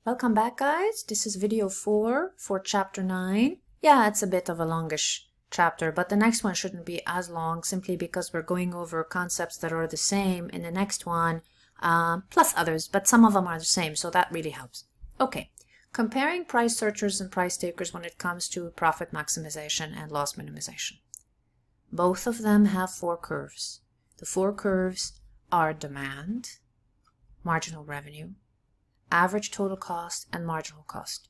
Welcome back, guys. This is video 4 for chapter 9. Yeah, it's a bit of a longish chapter, but the next one shouldn't be as long simply because we're going over concepts that are the same in the next one, plus others, but some of them are the same, so that really helps. Okay, comparing price searchers and price takers when it comes to profit maximization and loss minimization. Both of them have 4 curves. The 4 curves are demand, marginal revenue, average total cost, and marginal cost.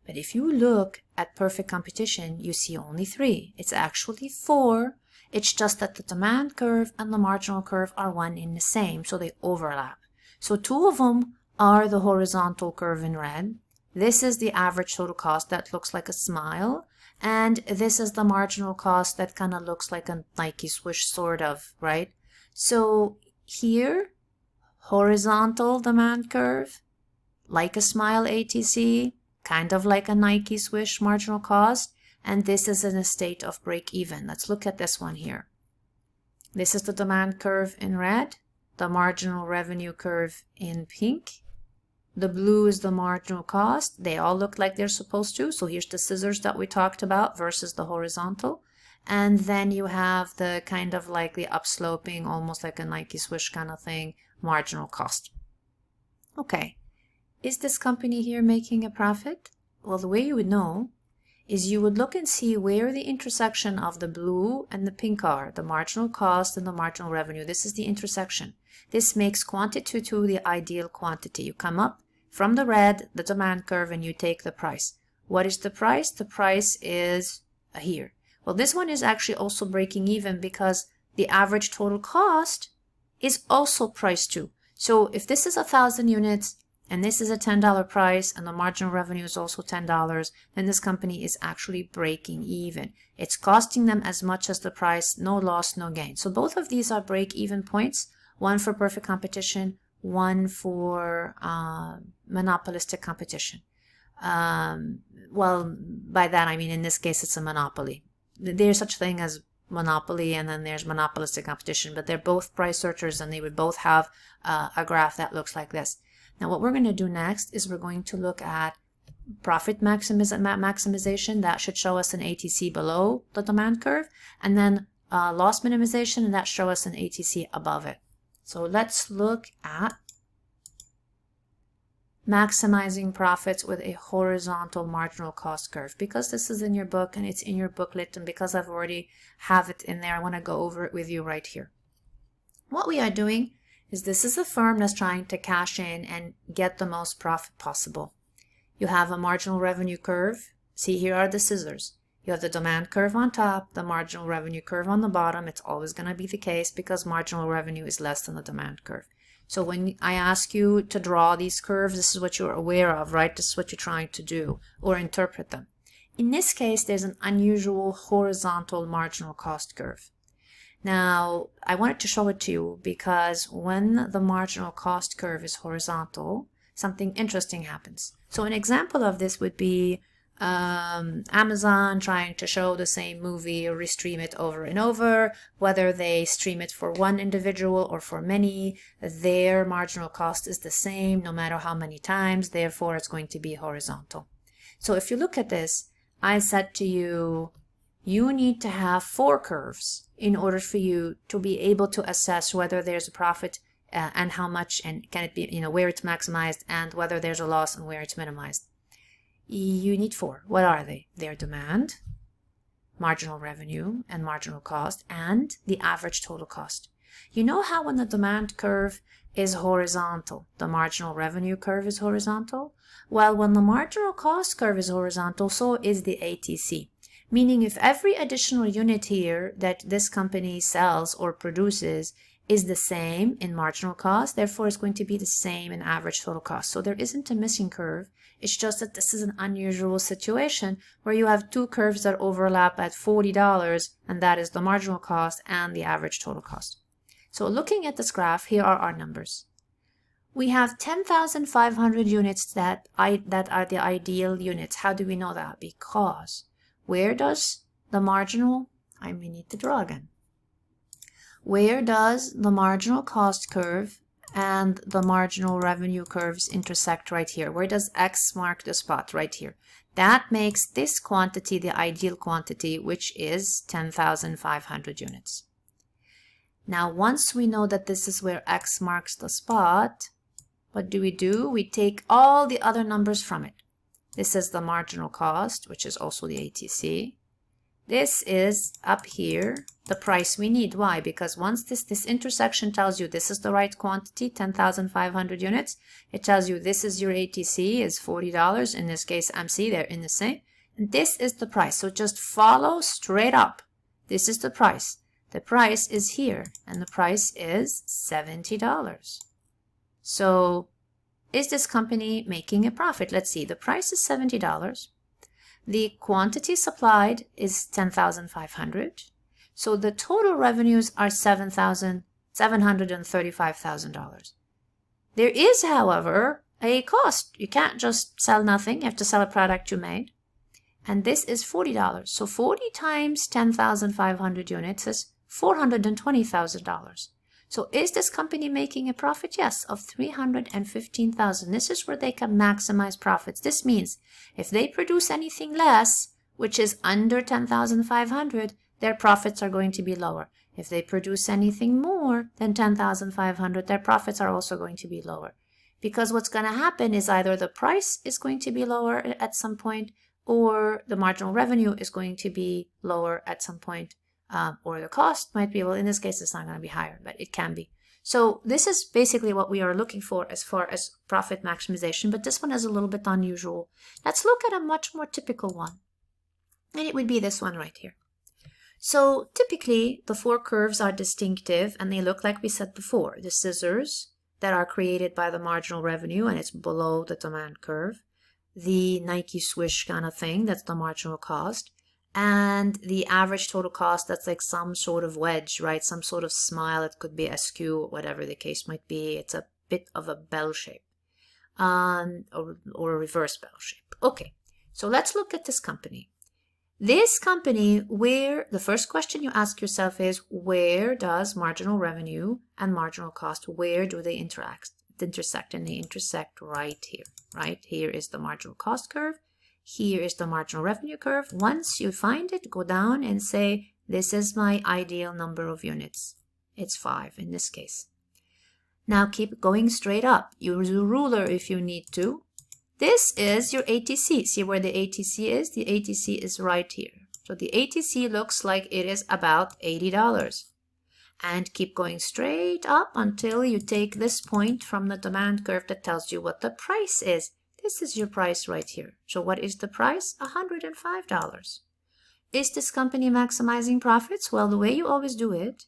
But if you look at perfect competition, you see only 3. It's actually 4. It's just that the demand curve and the marginal curve are one in the same, so they overlap. So 2 of them are the horizontal curve in red. This is the average total cost that looks like a smile, and this is the marginal cost that kind of looks like a Nike swoosh, sort of, right? So here, horizontal demand curve, like a smile ATC, kind of like a Nike swish marginal cost, and this is in a state of break even. Let's look at this one here. This is the demand curve in red, the marginal revenue curve in pink. The blue is the marginal cost. They all look like they're supposed to. So here's the scissors that we talked about versus the horizontal. And then you have the kind of like the upsloping, almost like a Nike swish kind of thing, marginal cost. Okay. Is this company here making a profit? Well, the way you would know is you would look and see where the intersection of the blue and the pink are, the marginal cost and the marginal revenue. This is the intersection. This makes quantity 2 the ideal quantity. You come up from the red, the demand curve, and you take the price. What is the price? The price is here. Well, this one is actually also breaking even because the average total cost is also price 2. So if this is 1,000 units, and this is a $10 price, and the marginal revenue is also $10, then this company is actually breaking even. It's costing them as much as the price, no loss, no gain. So both of these are break-even points, one for perfect competition, one for monopolistic competition. Well, by that I mean in this case it's a monopoly. There's such a thing as monopoly, and then there's monopolistic competition, but they're both price searchers, and they would both have a graph that looks like this. Now what we're going to do next is we're going to look at profit maximization. That should show us an ATC below the demand curve, and then loss minimization, and that show us an ATC above it. So let's look at maximizing profits with a horizontal marginal cost curve. Because this is in your book and it's in your booklet, and because I've already have it in there, I want to go over it with you right here. What we are doing is this is a firm that's trying to cash in and get the most profit possible. You have a marginal revenue curve. See, here are the scissors. You have the demand curve on top, the marginal revenue curve on the bottom. It's always going to be the case because marginal revenue is less than the demand curve. So when I ask you to draw these curves, this is what you're aware of, right? This is what you're trying to do or interpret them. In this case, there's an unusual horizontal marginal cost curve. Now, I wanted to show it to you because when the marginal cost curve is horizontal, something interesting happens. So an example of this would be Amazon trying to show the same movie or restream it over and over. Whether they stream it for one individual or for many, their marginal cost is the same no matter how many times. Therefore, it's going to be horizontal. So if you look at this, I said to you, you need to have 4 curves in order for you to be able to assess whether there's a profit and how much, and can it be, where it's maximized, and whether there's a loss and where it's minimized. You need 4. What are they? They're demand, marginal revenue and marginal cost, and the average total cost. You know how when the demand curve is horizontal, the marginal revenue curve is horizontal? Well, when the marginal cost curve is horizontal, so is the ATC. Meaning if every additional unit here that this company sells or produces is the same in marginal cost, therefore it's going to be the same in average total cost. So there isn't a missing curve. It's just that this is an unusual situation where you have 2 curves that overlap at $40, and that is the marginal cost and the average total cost. So looking at this graph, here are our numbers. We have 10,500 units that are the ideal units. How do we know that? Because where does the marginal, I may need to draw again. Where does the marginal cost curve and the marginal revenue curves intersect right here. Where does X mark the spot? Right here. That makes this quantity the ideal quantity, which is 10,500 units. Now, once we know that this is where X marks the spot, what do? We take all the other numbers from it. This is the marginal cost, which is also the ATC. This is up here, the price we need. Why? Because once this intersection tells you this is the right quantity, 10,500 units, it tells you this is your ATC is $40. In this case, MC, they're in the same. And this is the price. So just follow straight up. This is the price. The price is here, and the price is $70. So is this company making a profit? Let's see. The price is $70. The quantity supplied is 10,500. So the total revenues are $735,000. There is, however, a cost. You can't just sell nothing. You have to sell a product you made. And this is $40. So 40 times 10,500 units is $420,000. So is this company making a profit? Yes, of $315,000. This is where they can maximize profits. This means if they produce anything less, which is under 10,500, their profits are going to be lower. If they produce anything more than 10,500, their profits are also going to be lower. Because what's going to happen is either the price is going to be lower at some point, or the marginal revenue is going to be lower at some point. Or the cost might be, well, in this case, it's not going to be higher, but it can be. So this is basically what we are looking for as far as profit maximization, but this one is a little bit unusual. Let's look at a much more typical one, and it would be this one right here. So typically, the four curves are distinctive, and they look like we said before. The scissors that are created by the marginal revenue, and it's below the demand curve. The Nike swoosh kind of thing, that's the marginal cost. And the average total cost, that's like some sort of wedge, right? Some sort of smile. It could be askew, whatever the case might be. It's a bit of a bell shape, or a reverse bell shape. Okay, so let's look at this company. This company, where the first question you ask yourself is, where does marginal revenue and marginal cost, where do they intersect? And they intersect right here. Right here is the marginal cost curve. Here is the marginal revenue curve. Once you find it, go down and say, this is my ideal number of units. It's 5 in this case. Now keep going straight up. Use a ruler if you need to. This is your ATC. See where the ATC is? The ATC is right here. So the ATC looks like it is about $80. And keep going straight up until you take this point from the demand curve that tells you what the price is. This is your price right here. So what is the price? $105. Is this company maximizing profits? Well, the way you always do it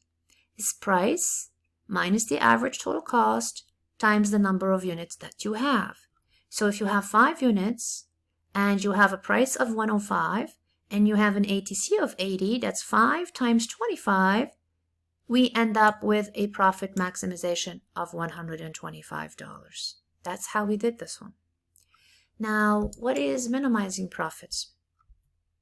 is price minus the average total cost times the number of units that you have. So if you have 5 units and you have a price of 105 and you have an ATC of 80, that's 5 times 25. We end up with a profit maximization of $125. That's how we did this one. Now, what is minimizing profits?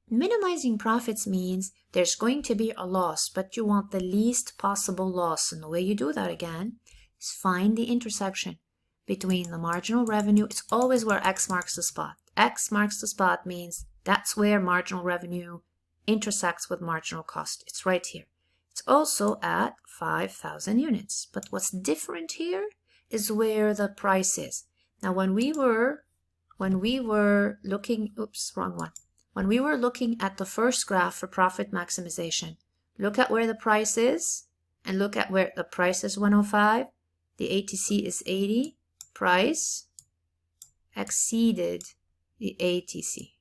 Minimizing profits means there's going to be a loss, but you want the least possible loss. And the way you do that, again, is find the intersection between the marginal revenue. It's always where X marks the spot. X marks the spot means that's where marginal revenue intersects with marginal cost. It's right here. It's also at 5,000 units. But what's different here is where the price is. Now, when we were looking, When we were looking at the first graph for profit maximization, look at where the price is and look at where the price is 105, the ATC is 80, price exceeded the ATC,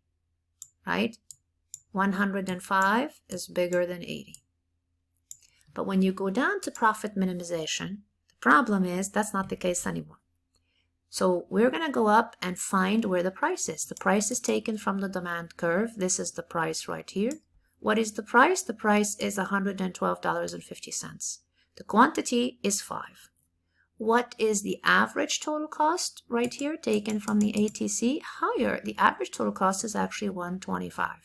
right? 105 is bigger than 80. But when you go down to profit minimization, the problem is that's not the case anymore. So we're going to go up and find where the price is. The price is taken from the demand curve. This is the price right here. What is the price? The price is $112.50. The quantity is 5. What is the average total cost right here taken from the ATC? Higher. The average total cost is actually $125.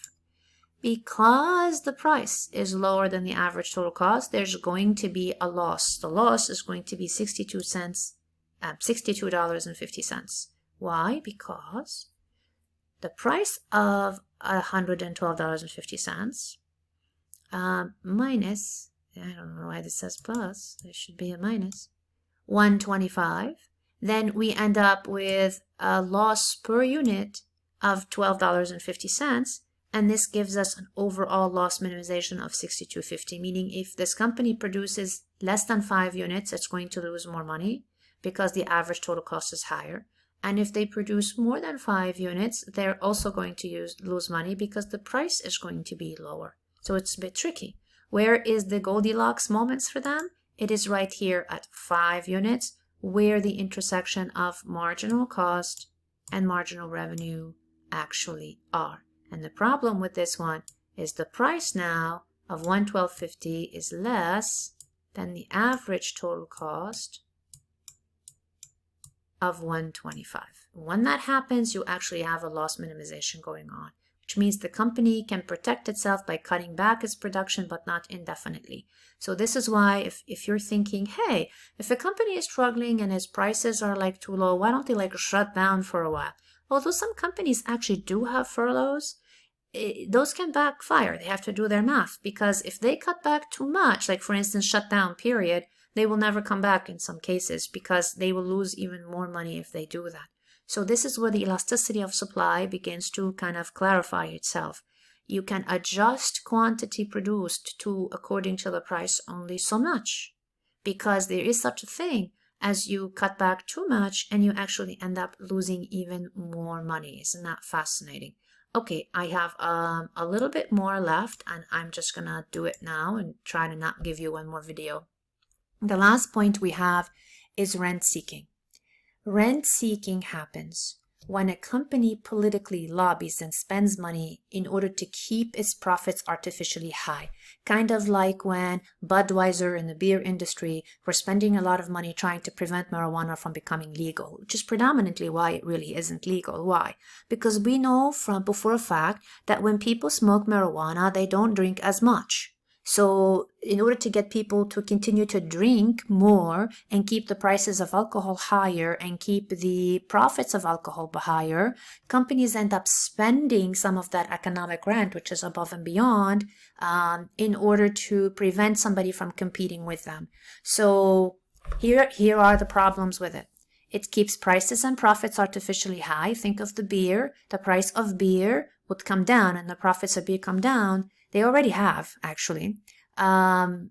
Because the price is lower than the average total cost, there's going to be a loss. The loss is going to be 62 cents $62.50. Why? Because the price of $112.50 minus, I don't know why this says plus, there should be a minus, 125, then we end up with a loss per unit of $12.50, and this gives us an overall loss minimization of $62.50, meaning if this company produces less than 5 units, it's going to lose more money because the average total cost is higher. And if they produce more than 5 units, they're also going to lose money because the price is going to be lower. So it's a bit tricky. Where is the Goldilocks moments for them? It is right here at 5 units, where the intersection of marginal cost and marginal revenue actually are. And the problem with this one is the price now of $112.50 is less than the average total cost of $125. When that happens, you actually have a loss minimization going on, which means the company can protect itself by cutting back its production, but not indefinitely. So this is why if you're thinking, hey, if a company is struggling and its prices are like too low, why don't they like shut down for a while? Although some companies actually do have furloughs, those can backfire. They have to do their math, because if they cut back too much, like for instance, shutdown period, they will never come back in some cases because they will lose even more money if they do that. So this is where the elasticity of supply begins to kind of clarify itself. You can adjust quantity produced to according to the price only so much, because there is such a thing as you cut back too much and you actually end up losing even more money. Isn't that fascinating? Okay, I have a little bit more left, and I'm just gonna do it now and try to not give you one more video. The last point we have is rent seeking. Rent seeking happens when a company politically lobbies and spends money in order to keep its profits artificially high. Kind of like when Budweiser in the beer industry were spending a lot of money trying to prevent marijuana from becoming legal, which is predominantly why it really isn't legal. Why? Because we know for a fact that when people smoke marijuana, they don't drink as much. So in order to get people to continue to drink more and keep the prices of alcohol higher and keep the profits of alcohol higher, companies end up spending some of that economic rent, which is above and beyond, in order to prevent somebody from competing with them. So here are the problems with it. It keeps prices and profits artificially high. Think of the beer. The price of beer would come down and the profits of beer come down. They already have, actually, without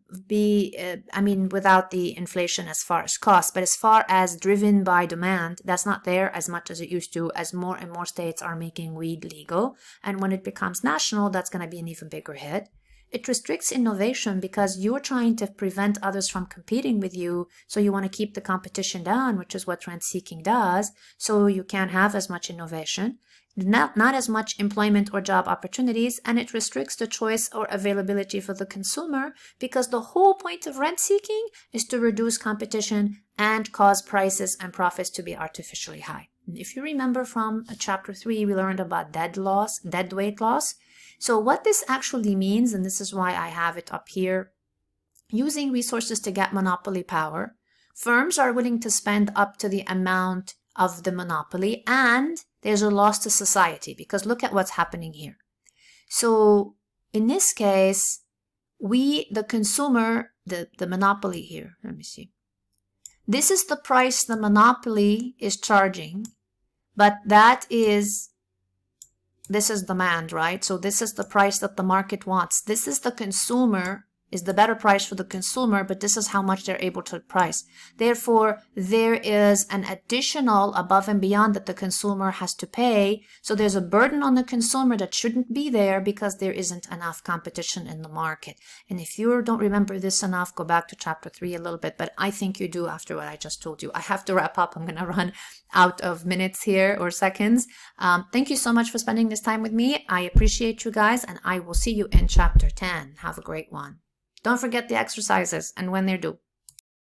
the inflation as far as cost, but as far as driven by demand, that's not there as much as it used to, as more and more states are making weed legal. And when it becomes national, that's going to be an even bigger hit. It restricts innovation because you're trying to prevent others from competing with you. So you want to keep the competition down, which is what rent seeking does. So you can't have as much innovation. Not as much employment or job opportunities, and it restricts the choice or availability for the consumer, because the whole point of rent seeking is to reduce competition and cause prices and profits to be artificially high. And if you remember from chapter 3, we learned about deadweight loss. So what this actually means, and this is why I have it up here, using resources to get monopoly power, firms are willing to spend up to the amount of the monopoly, and there's a loss to society, because look at what's happening here. So in this case, the consumer, the monopoly here, let me see. This is the price the monopoly is charging, but this is demand, right? So this is the price that the market wants. This is the consumer, is the better price for the consumer, but this is how much they're able to price. Therefore, there is an additional above and beyond that the consumer has to pay. So there's a burden on the consumer that shouldn't be there because there isn't enough competition in the market. And if you don't remember this enough, go back to chapter 3 a little bit, but I think you do after what I just told you. I have to wrap up. I'm going to run out of minutes here, or seconds. Thank you so much for spending this time with me. I appreciate you guys, and I will see you in chapter 10. Have a great one. Don't forget the exercises and when they're due.